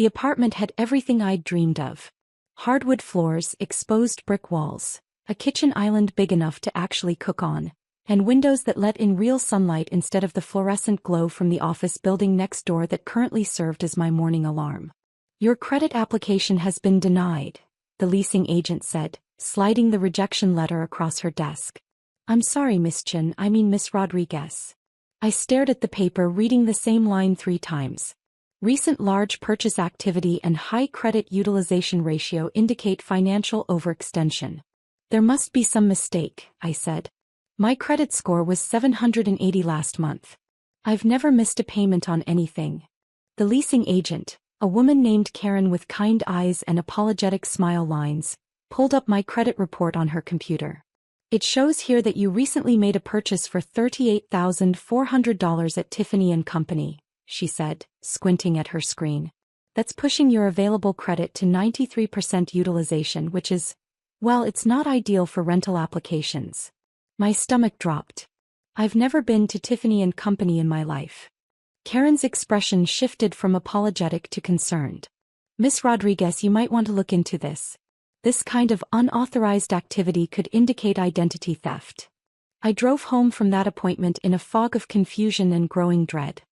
The apartment had everything I'd dreamed of. Hardwood floors, exposed brick walls, a kitchen island big enough to actually cook on, and windows that let in real sunlight instead of the fluorescent glow from the office building next door that currently served as my morning alarm. "Your credit application has been denied," the leasing agent said, sliding the rejection letter across her desk. "I'm sorry, Miss Chen, I mean Miss Rodriguez." I stared at the paper, reading the same line 3 times. Recent large purchase activity and high credit utilization ratio indicate financial overextension. "There must be some mistake," I said. "My credit score was 780 last month. I've never missed a payment on anything." The leasing agent, a woman named Karen with kind eyes and apologetic smile lines, pulled up my credit report on her computer. "It shows here that you recently made a purchase for $38,400 at Tiffany & Company, she said, squinting at her screen. "That's pushing your available credit to 93% utilization, which is, well, it's not ideal for rental applications." My stomach dropped. I've never been to Tiffany & Company in my life. Karen's expression shifted from apologetic to concerned. "Miss Rodriguez, you might want to look into this. This kind of unauthorized activity could indicate identity theft." I drove home from that appointment in a fog of confusion and growing dread.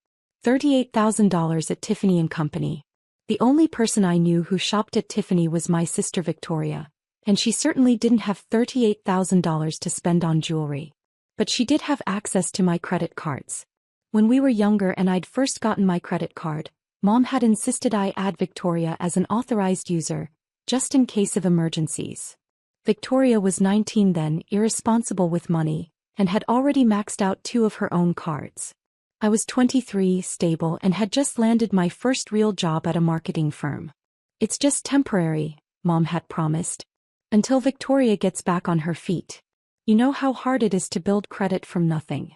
$38,000 at Tiffany & Company. The only person I knew who shopped at Tiffany was my sister Victoria, and she certainly didn't have $38,000 to spend on jewelry. But she did have access to my credit cards. When we were younger and I'd first gotten my credit card, Mom had insisted I add Victoria as an authorized user, just in case of emergencies. Victoria was 19 then, irresponsible with money, and had already maxed out 2 of her own cards. I was 23, stable, and had just landed my first real job at a marketing firm. "It's just temporary," Mom had promised. "Until Victoria gets back on her feet. You know how hard it is to build credit from nothing."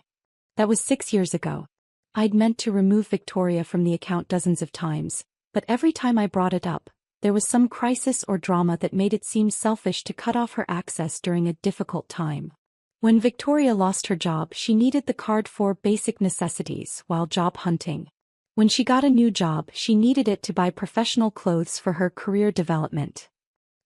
That was 6 years ago. I'd meant to remove Victoria from the account dozens of times, but every time I brought it up, there was some crisis or drama that made it seem selfish to cut off her access during a difficult time. When Victoria lost her job, she needed the card for basic necessities while job hunting. When she got a new job, she needed it to buy professional clothes for her career development.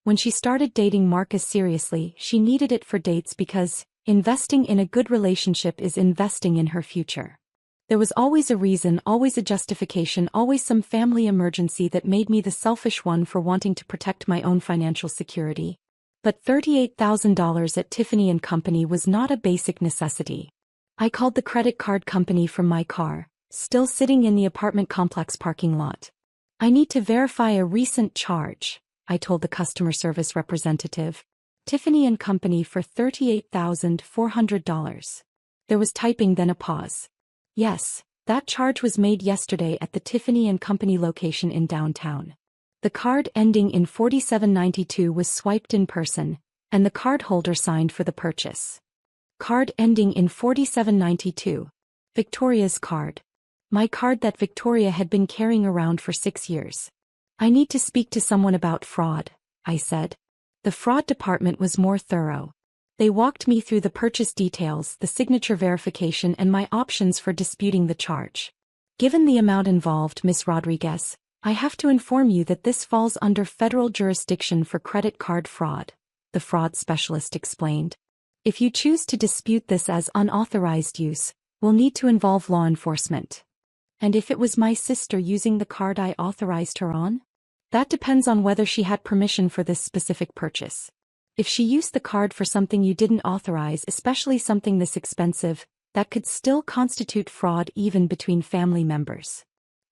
When she started dating Marcus seriously, she needed it for dates because investing in a good relationship is investing in her future. There was always a reason, always a justification, always some family emergency that made me the selfish one for wanting to protect my own financial security. But $38,000 at Tiffany & Company was not a basic necessity. I called the credit card company from my car, still sitting in the apartment complex parking lot. "I need to verify a recent charge," I told the customer service representative. "Tiffany & Company for $38,400. There was typing, then a pause. "Yes, that charge was made yesterday at the Tiffany & Company location in downtown." The card ending in 4792 was swiped in person, and the cardholder signed for the purchase. Card ending in 4792. Victoria's card. My card that Victoria had been carrying around for 6 years. "I need to speak to someone about fraud," I said. The fraud department was more thorough. They walked me through the purchase details, the signature verification, and my options for disputing the charge. "Given the amount involved, Miss Rodriguez, I have to inform you that this falls under federal jurisdiction for credit card fraud," the fraud specialist explained. "If you choose to dispute this as unauthorized use, we'll need to involve law enforcement." "And if it was my sister using the card I authorized her on?" "That depends on whether she had permission for this specific purchase. If she used the card for something you didn't authorize, especially something this expensive, that could still constitute fraud even between family members."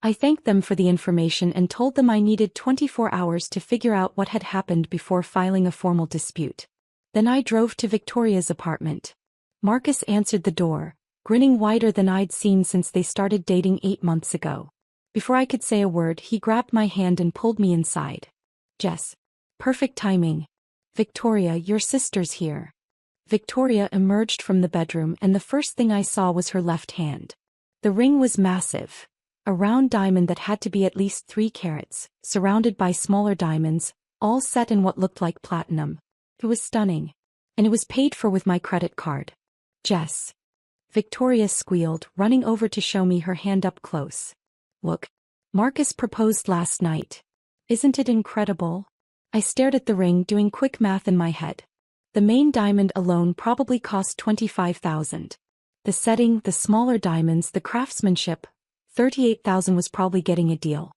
I thanked them for the information and told them I needed 24 hours to figure out what had happened before filing a formal dispute. Then I drove to Victoria's apartment. Marcus answered the door, grinning wider than I'd seen since they started dating 8 months ago. Before I could say a word, he grabbed my hand and pulled me inside. "Jess. Perfect timing. Victoria, your sister's here." Victoria emerged from the bedroom, and the first thing I saw was her left hand. The ring was massive. A round diamond that had to be at least 3 carats, surrounded by smaller diamonds, all set in what looked like platinum. It was stunning. And it was paid for with my credit card. "Jess." Victoria squealed, running over to show me her hand up close. "Look. Marcus proposed last night. Isn't it incredible? I stared at the ring, doing quick math in my head. The main diamond alone probably cost $25,000. The setting, the smaller diamonds, the craftsmanship, $38,000 was probably getting a deal.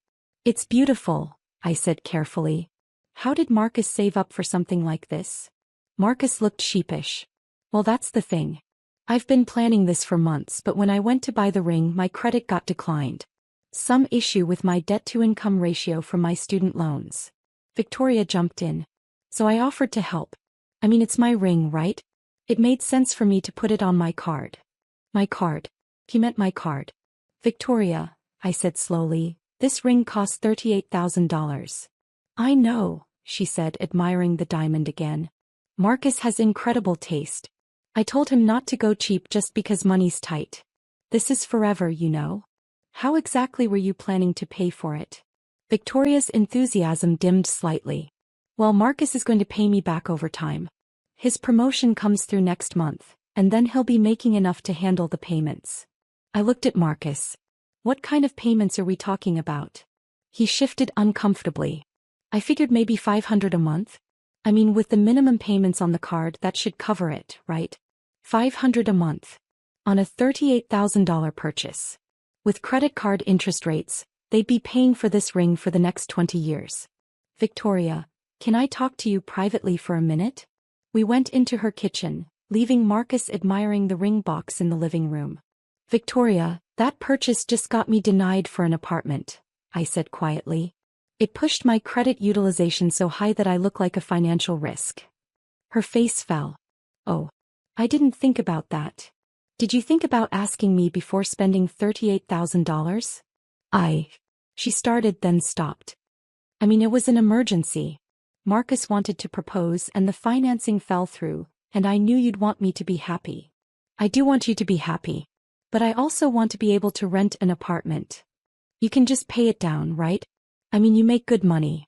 It's beautiful, I said carefully. How did Marcus save up for something like this? Marcus looked sheepish. Well, that's the thing. I've been planning this for months, but when I went to buy the ring, my credit got declined. Some issue with my debt-to-income ratio from my student loans. Victoria jumped in. So I offered to help. I mean, it's my ring, right? It made sense for me to put it on my card. My card. He meant my card. Victoria, I said slowly, this ring costs $38,000. I know, she said, admiring the diamond again. Marcus has incredible taste. I told him not to go cheap just because money's tight. This is forever, you know. How exactly were you planning to pay for it? Victoria's enthusiasm dimmed slightly. Well, Marcus is going to pay me back over time. His promotion comes through next month, and then he'll be making enough to handle the payments. I looked at Marcus. What kind of payments are we talking about? He shifted uncomfortably. I figured maybe $500 a month. I mean, with the minimum payments on the card, that should cover it, right? $500 a month. On a $38,000 purchase. With credit card interest rates, they'd be paying for this ring for the next 20 years. Victoria, can I talk to you privately for a minute? We went into her kitchen, leaving Marcus admiring the ring box in the living room. Victoria, that purchase just got me denied for an apartment, I said quietly. It pushed my credit utilization so high that I look like a financial risk. Her face fell. Oh, I didn't think about that. Did you think about asking me before spending $38,000? She started then stopped. I mean, it was an emergency. Marcus wanted to propose and the financing fell through, and I knew you'd want me to be happy. I do want you to be happy. But I also want to be able to rent an apartment. You can just pay it down, right? I mean, you make good money.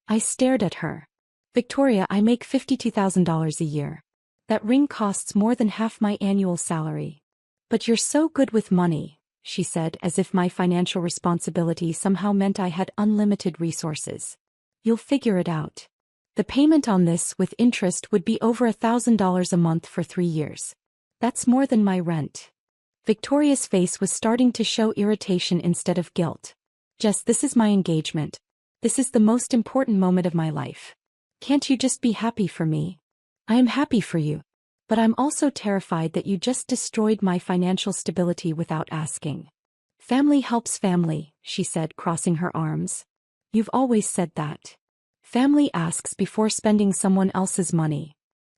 I stared at her. Victoria, I make $52,000 a year. That ring costs more than half my annual salary. But you're so good with money, she said, as if my financial responsibility somehow meant I had unlimited resources. You'll figure it out. The payment on this with interest would be over $1,000 a month for 3 years. That's more than my rent. Victoria's face was starting to show irritation instead of guilt. Jess, this is my engagement. This is the most important moment of my life. Can't you just be happy for me? I am happy for you. But I'm also terrified that you just destroyed my financial stability without asking. Family helps family, she said, crossing her arms. You've always said that. Family asks before spending someone else's money.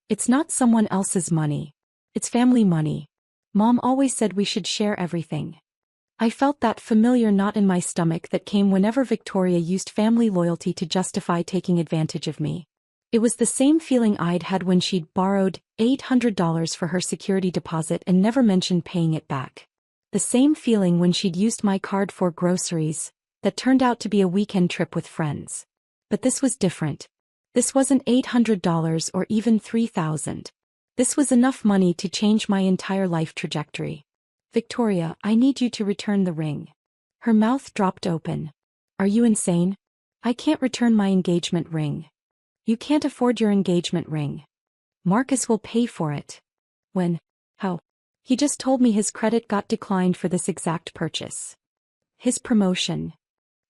It's not someone else's money. It's family money. Mom always said we should share everything. I felt that familiar knot in my stomach that came whenever Victoria used family loyalty to justify taking advantage of me. It was the same feeling I'd had when she'd borrowed $800 for her security deposit and never mentioned paying it back. The same feeling when she'd used my card for groceries, that turned out to be a weekend trip with friends. But this was different. This wasn't $800 or even $3,000. This was enough money to change my entire life trajectory. Victoria, I need you to return the ring. Her mouth dropped open. Are you insane? I can't return my engagement ring. You can't afford your engagement ring. Marcus will pay for it. When? How? He just told me his credit got declined for this exact purchase. His promotion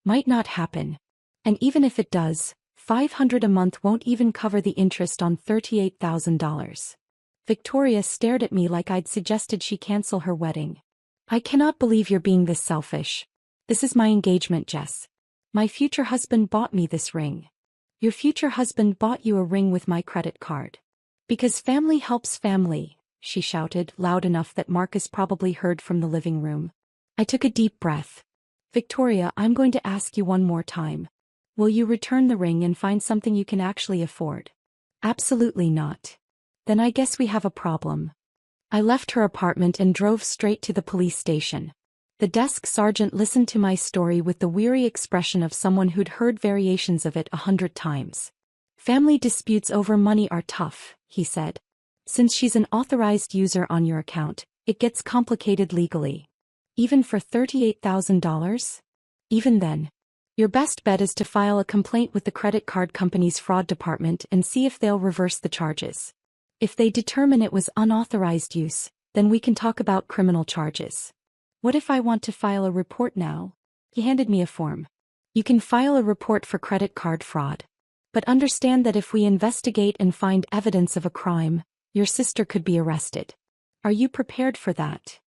might not happen. And even if it does, $500 a month won't even cover the interest on $38,000. Victoria stared at me like I'd suggested she cancel her wedding. I cannot believe you're being this selfish. This is my engagement, Jess. My future husband bought me this ring. Your future husband bought you a ring with my credit card. Because family helps family, she shouted, loud enough that Marcus probably heard from the living room. I took a deep breath. Victoria, I'm going to ask you one more time. Will you return the ring and find something you can actually afford? Absolutely not. Then I guess we have a problem. I left her apartment and drove straight to the police station. The desk sergeant listened to my story with the weary expression of someone who'd heard variations of it 100 times. Family disputes over money are tough, he said. Since she's an authorized user on your account, it gets complicated legally. Even for $38,000? Even then. Your best bet is to file a complaint with the credit card company's fraud department and see if they'll reverse the charges. If they determine it was unauthorized use, then we can talk about criminal charges. What if I want to file a report now? He handed me a form. You can file a report for credit card fraud. But understand that if we investigate and find evidence of a crime, your sister could be arrested. Are you prepared for that?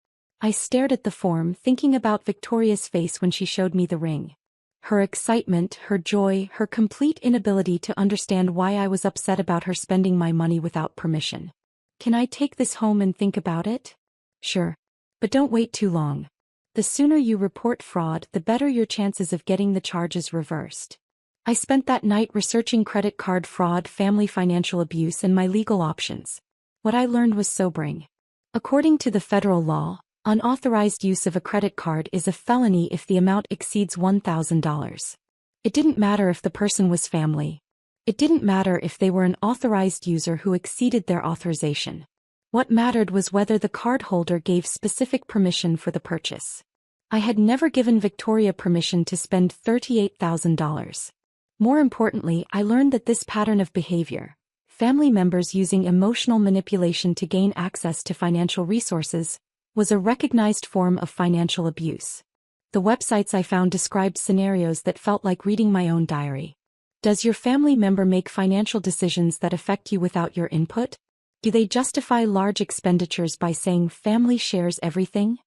I stared at the form, thinking about Victoria's face when she showed me the ring. Her excitement, her joy, her complete inability to understand why I was upset about her spending my money without permission. Can I take this home and think about it? Sure. But don't wait too long. The sooner you report fraud, the better your chances of getting the charges reversed. I spent that night researching credit card fraud, family financial abuse, and my legal options. What I learned was sobering. According to the federal law, unauthorized use of a credit card is a felony if the amount exceeds $1,000. It didn't matter if the person was family. It didn't matter if they were an authorized user who exceeded their authorization. What mattered was whether the cardholder gave specific permission for the purchase. I had never given Victoria permission to spend $38,000. More importantly, I learned that this pattern of behavior, family members using emotional manipulation to gain access to financial resources, was a recognized form of financial abuse. The websites I found described scenarios that felt like reading my own diary. Does your family member make financial decisions that affect you without your input? Do they justify large expenditures by saying family shares everything?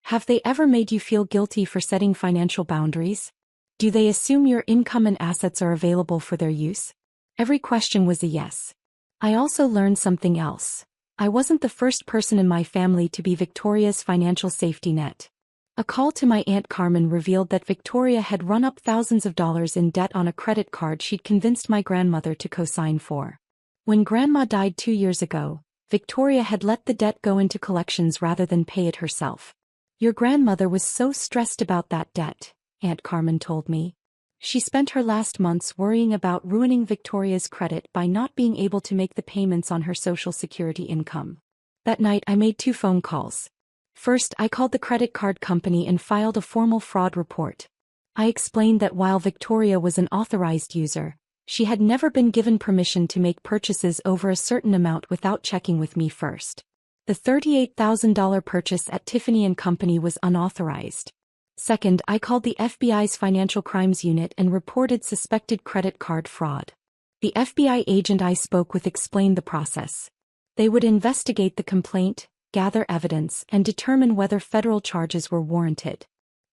Have they ever made you feel guilty for setting financial boundaries? Do they assume your income and assets are available for their use? Every question was a yes. I also learned something else. I wasn't the first person in my family to be Victoria's financial safety net. A call to my Aunt Carmen revealed that Victoria had run up thousands of dollars in debt on a credit card she'd convinced my grandmother to co-sign for. When Grandma died 2 years ago, Victoria had let the debt go into collections rather than pay it herself. Your grandmother was so stressed about that debt, Aunt Carmen told me. She spent her last months worrying about ruining Victoria's credit by not being able to make the payments on her Social Security income. That night I made 2 phone calls. First, I called the credit card company and filed a formal fraud report. I explained that while Victoria was an authorized user, she had never been given permission to make purchases over a certain amount without checking with me first. The $38,000 purchase at Tiffany & Company was unauthorized. Second, I called the FBI's Financial Crimes Unit and reported suspected credit card fraud. The FBI agent I spoke with explained the process. They would investigate the complaint, gather evidence, and determine whether federal charges were warranted.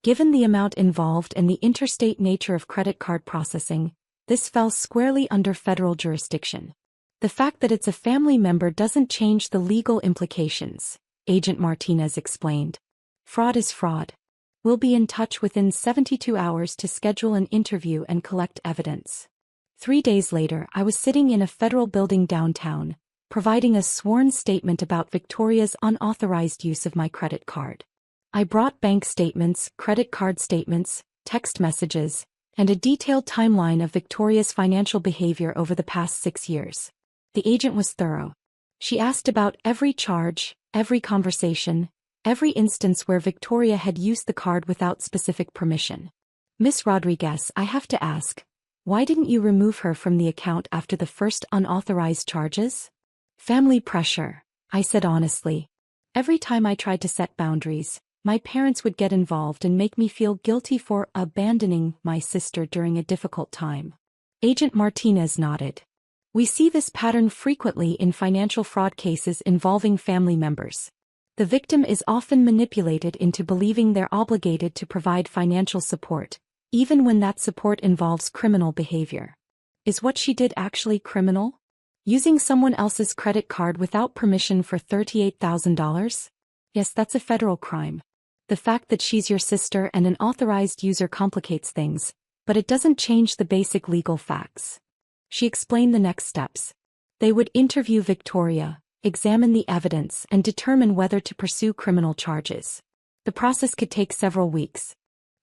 Given the amount involved and the interstate nature of credit card processing, this fell squarely under federal jurisdiction. The fact that it's a family member doesn't change the legal implications, Agent Martinez explained. Fraud is fraud. We'll be in touch within 72 hours to schedule an interview and collect evidence. 3 days later, I was sitting in a federal building downtown, providing a sworn statement about Victoria's unauthorized use of my credit card. I brought bank statements, credit card statements, text messages, and a detailed timeline of Victoria's financial behavior over the past 6 years. The agent was thorough. She asked about every charge, every conversation, every instance where Victoria had used the card without specific permission. Miss Rodriguez, I have to ask, why didn't you remove her from the account after the first unauthorized charges? Family pressure, I said honestly. Every time I tried to set boundaries, my parents would get involved and make me feel guilty for abandoning my sister during a difficult time. Agent Martinez nodded. We see this pattern frequently in financial fraud cases involving family members. The victim is often manipulated into believing they're obligated to provide financial support, even when that support involves criminal behavior. Is what she did actually criminal? Using someone else's credit card without permission for $38,000? Yes, that's a federal crime. The fact that she's your sister and an authorized user complicates things, but it doesn't change the basic legal facts. She explained the next steps. They would interview Victoria, examine the evidence, and determine whether to pursue criminal charges. The process could take several weeks.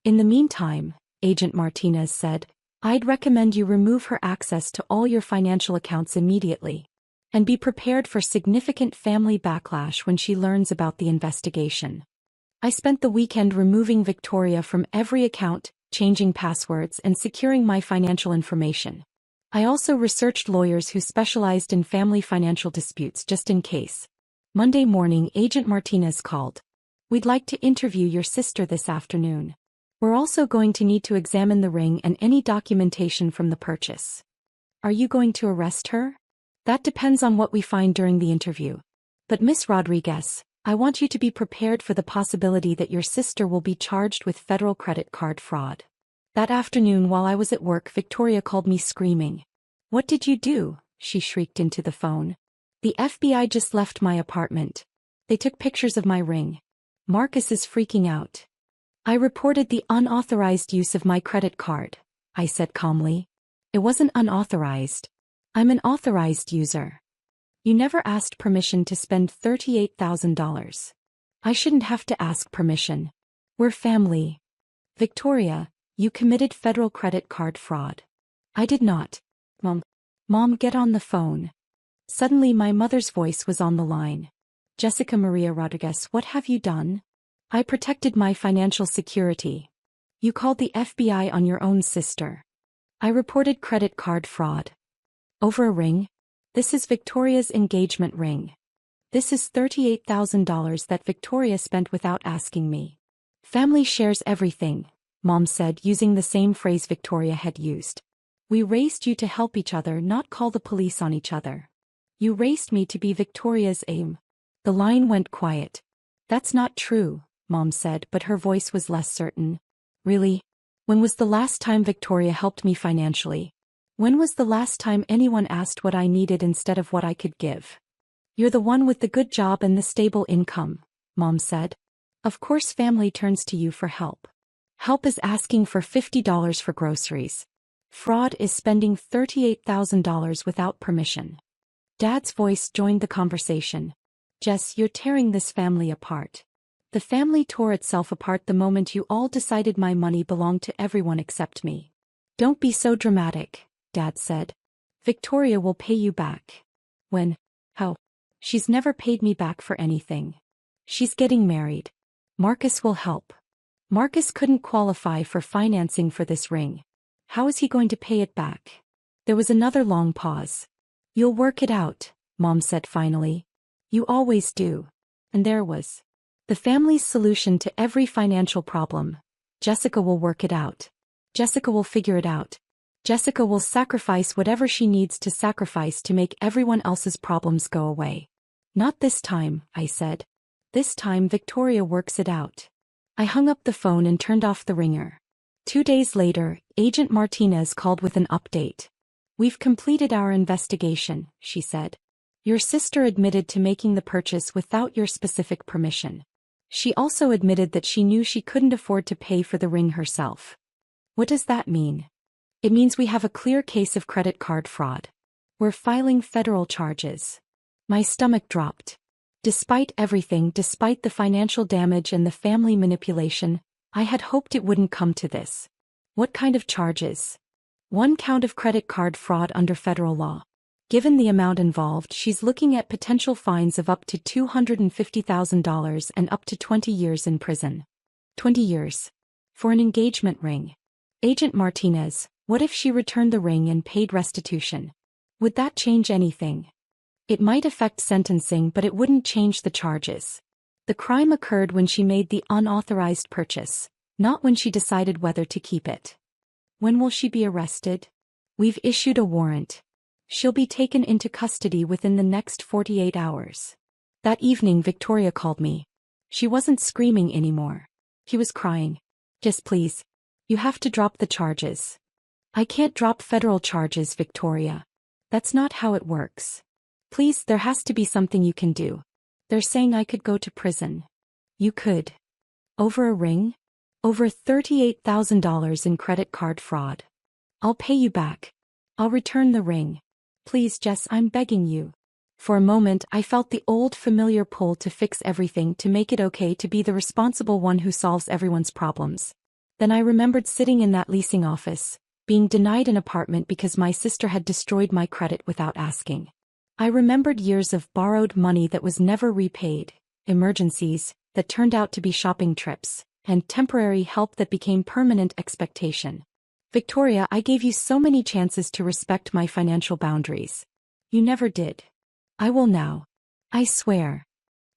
In the meantime, Agent Martinez said, I'd recommend you remove her access to all your financial accounts immediately. And be prepared for significant family backlash when she learns about the investigation. I spent the weekend removing Victoria from every account, changing passwords and securing my financial information. I also researched lawyers who specialized in family financial disputes just in case. Monday morning, Agent Martinez called. We'd like to interview your sister this afternoon. We're also going to need to examine the ring and any documentation from the purchase. Are you going to arrest her? That depends on what we find during the interview. But Miss Rodriguez, I want you to be prepared for the possibility that your sister will be charged with federal credit card fraud. That afternoon while I was at work, Victoria called me screaming. What did you do? She shrieked into the phone. The FBI just left my apartment. They took pictures of my ring. Marcus is freaking out. I reported the unauthorized use of my credit card, I said calmly. It wasn't unauthorized. I'm an authorized user. You never asked permission to spend $38,000. I shouldn't have to ask permission. We're family. Victoria, you committed federal credit card fraud. I did not. Mom, get on the phone. Suddenly my mother's voice was on the line. Jessica Maria Rodriguez, what have you done? I protected my financial security. You called the FBI on your own sister. I reported credit card fraud. Over a ring? This is Victoria's engagement ring. This is $38,000 that Victoria spent without asking me. Family shares everything, Mom said, using the same phrase Victoria had used. We raised you to help each other, not call the police on each other. You raised me to be Victoria's aim. The line went quiet. That's not true, Mom said, but her voice was less certain. Really? When was the last time Victoria helped me financially? When was the last time anyone asked what I needed instead of what I could give? You're the one with the good job and the stable income, Mom said. Of course family turns to you for help. Help is asking for $50 for groceries. Fraud is spending $38,000 without permission. Dad's voice joined the conversation. Jess, you're tearing this family apart. The family tore itself apart the moment you all decided my money belonged to everyone except me. Don't be so dramatic, Dad said. Victoria will pay you back. When? How? She's never paid me back for anything. She's getting married. Marcus will help. Marcus couldn't qualify for financing for this ring. How is he going to pay it back? There was another long pause. You'll work it out, Mom said finally. You always do. And there was the family's solution to every financial problem. Jessica will work it out. Jessica will figure it out. Jessica will sacrifice whatever she needs to sacrifice to make everyone else's problems go away. Not this time, I said. This time Victoria works it out. I hung up the phone and turned off the ringer. 2 days later, Agent Martinez called with an update. We've completed our investigation, she said. Your sister admitted to making the purchase without your specific permission. She also admitted that she knew she couldn't afford to pay for the ring herself. What does that mean? It means we have a clear case of credit card fraud. We're filing federal charges. My stomach dropped. Despite everything, despite the financial damage and the family manipulation, I had hoped it wouldn't come to this. What kind of charges? 1 count of credit card fraud under federal law. Given the amount involved, she's looking at potential fines of up to $250,000 and up to 20 years in prison. 20 years. For an engagement ring. Agent Martinez, what if she returned the ring and paid restitution? Would that change anything? It might affect sentencing, but it wouldn't change the charges. The crime occurred when she made the unauthorized purchase, not when she decided whether to keep it. When will she be arrested? We've issued a warrant. She'll be taken into custody within the next 48 hours. That evening Victoria called me. She wasn't screaming anymore. She was crying. Just please. You have to drop the charges. I can't drop federal charges, Victoria. That's not how it works. Please, there has to be something you can do. They're saying I could go to prison. You could. Over a ring? Over $38,000 in credit card fraud. I'll pay you back. I'll return the ring. Please, Jess, I'm begging you. For a moment I felt the old familiar pull to fix everything, to make it okay, to be the responsible one who solves everyone's problems. Then I remembered sitting in that leasing office, being denied an apartment because my sister had destroyed my credit without asking. I remembered years of borrowed money that was never repaid, emergencies that turned out to be shopping trips, and temporary help that became permanent expectation. Victoria, I gave you so many chances to respect my financial boundaries. You never did. I will now. I swear.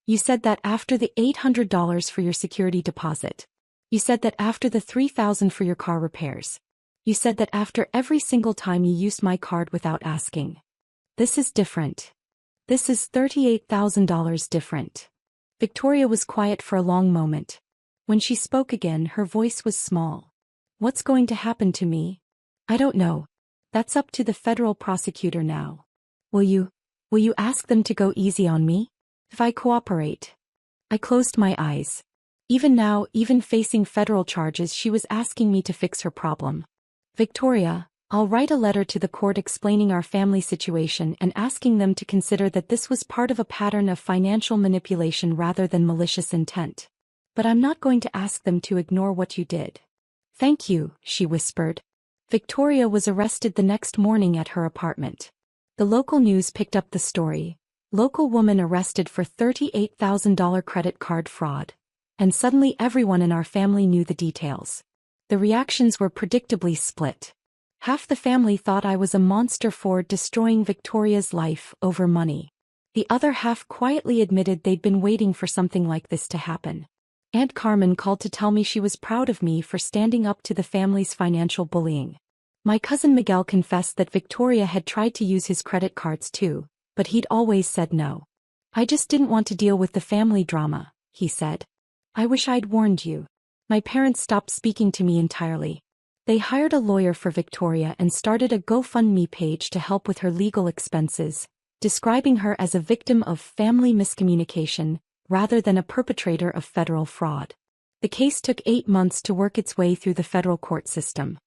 You said that after the $800 for your security deposit. You said that after the $3,000 for your car repairs. You said that after every single time you used my card without asking. This is different. This is $38,000 different. Victoria was quiet for a long moment. When she spoke again, her voice was small. What's going to happen to me? I don't know. That's up to the federal prosecutor now. Will you ask them to go easy on me? If I cooperate. I closed my eyes. Even now, even facing federal charges, she was asking me to fix her problem. Victoria, I'll write a letter to the court explaining our family situation and asking them to consider that this was part of a pattern of financial manipulation rather than malicious intent. But I'm not going to ask them to ignore what you did. Thank you, she whispered. Victoria was arrested the next morning at her apartment. The local news picked up the story. Local woman arrested for $38,000 credit card fraud. And suddenly everyone in our family knew the details. The reactions were predictably split. Half the family thought I was a monster for destroying Victoria's life over money. The other half quietly admitted they'd been waiting for something like this to happen. Aunt Carmen called to tell me she was proud of me for standing up to the family's financial bullying. My cousin Miguel confessed that Victoria had tried to use his credit cards too, but he'd always said no. I just didn't want to deal with the family drama, he said. I wish I'd warned you. My parents stopped speaking to me entirely. They hired a lawyer for Victoria and started a GoFundMe page to help with her legal expenses, describing her as a victim of family miscommunication rather than a perpetrator of federal fraud. The case took 8 months to work its way through the federal court system.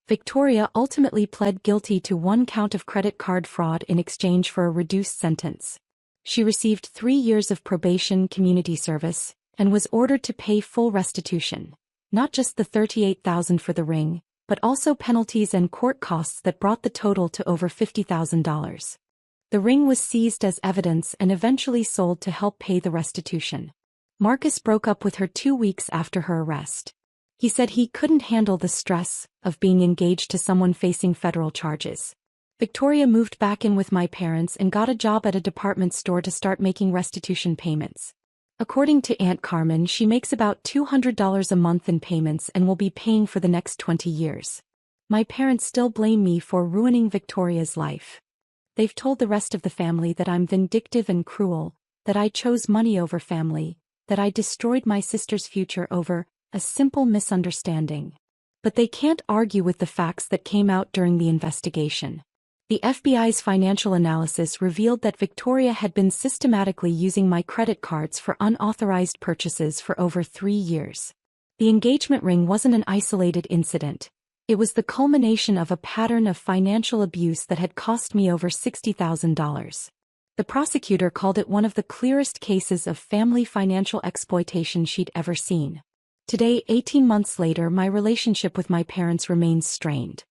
Victoria ultimately pled guilty to 1 count of credit card fraud in exchange for a reduced sentence. She received 3 years of probation community service and was ordered to pay full restitution, not just the $38,000 for the ring, but also penalties and court costs that brought the total to over $50,000. The ring was seized as evidence and eventually sold to help pay the restitution. Marcus broke up with her 2 weeks after her arrest. He said he couldn't handle the stress of being engaged to someone facing federal charges. Victoria moved back in with my parents and got a job at a department store to start making restitution payments. According to Aunt Carmen, she makes about $200 a month in payments and will be paying for the next 20 years. My parents still blame me for ruining Victoria's life. They've told the rest of the family that I'm vindictive and cruel, that I chose money over family, that I destroyed my sister's future over a simple misunderstanding. But they can't argue with the facts that came out during the investigation. The FBI's financial analysis revealed that Victoria had been systematically using my credit cards for unauthorized purchases for over 3 years. The engagement ring wasn't an isolated incident. It was the culmination of a pattern of financial abuse that had cost me over $60,000. The prosecutor called it one of the clearest cases of family financial exploitation she'd ever seen. Today, 18 months later, my relationship with my parents remains strained.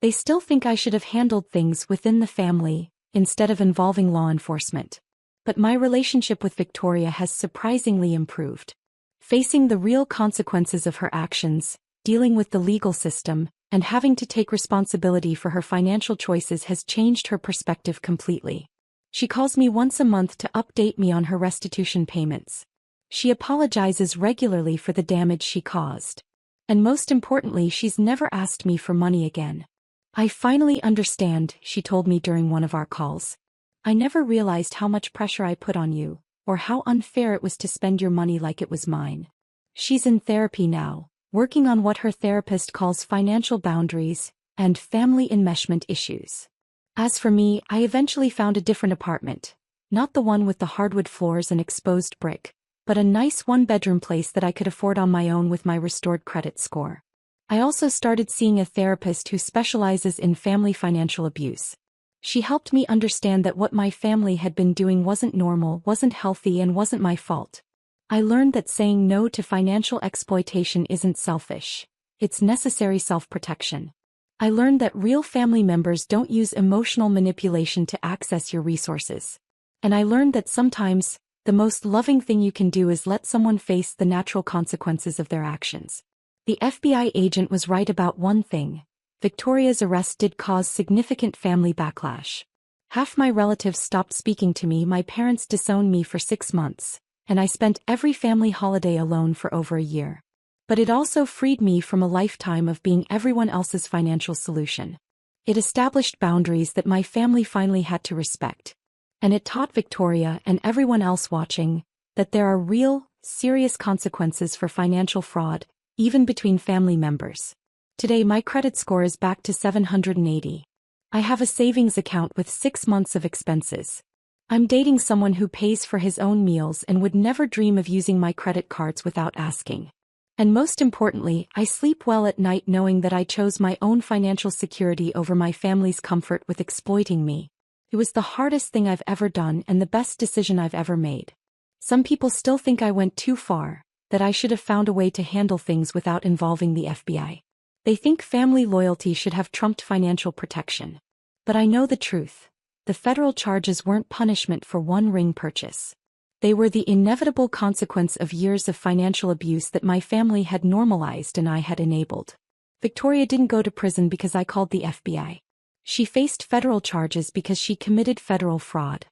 They still think I should have handled things within the family, instead of involving law enforcement. But my relationship with Victoria has surprisingly improved. Facing the real consequences of her actions, dealing with the legal system, and having to take responsibility for her financial choices has changed her perspective completely. She calls me once a month to update me on her restitution payments. She apologizes regularly for the damage she caused. And most importantly, she's never asked me for money again. I finally understand, she told me during one of our calls. I never realized how much pressure I put on you, or how unfair it was to spend your money like it was mine. She's in therapy now, working on what her therapist calls financial boundaries and family enmeshment issues. As for me, I eventually found a different apartment, not the one with the hardwood floors and exposed brick, but a nice 1-bedroom place that I could afford on my own with my restored credit score. I also started seeing a therapist who specializes in family financial abuse. She helped me understand that what my family had been doing wasn't normal, wasn't healthy, and wasn't my fault. I learned that saying no to financial exploitation isn't selfish. It's necessary self-protection. I learned that real family members don't use emotional manipulation to access your resources. And I learned that sometimes, The most loving thing you can do is let someone face the natural consequences of their actions. The FBI agent was right about one thing. Victoria's arrest did cause significant family backlash. Half my relatives stopped speaking to me, my parents disowned me for 6 months, and I spent every family holiday alone for over a year. But it also freed me from a lifetime of being everyone else's financial solution. It established boundaries that my family finally had to respect. And it taught Victoria and everyone else watching that there are real, serious consequences for financial fraud, even between family members. Today my credit score is back to 780. I have a savings account with 6 months of expenses. I'm dating someone who pays for his own meals and would never dream of using my credit cards without asking. And most importantly, I sleep well at night knowing that I chose my own financial security over my family's comfort with exploiting me. It was the hardest thing I've ever done and the best decision I've ever made. Some people still think I went too far, that I should have found a way to handle things without involving the FBI. They think family loyalty should have trumped financial protection. But I know the truth. The federal charges weren't punishment for one ring purchase. They were the inevitable consequence of years of financial abuse that my family had normalized and I had enabled. Victoria didn't go to prison because I called the FBI. She faced federal charges because she committed federal fraud.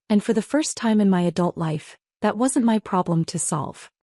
And for the first time in my adult life, that wasn't my problem to solve.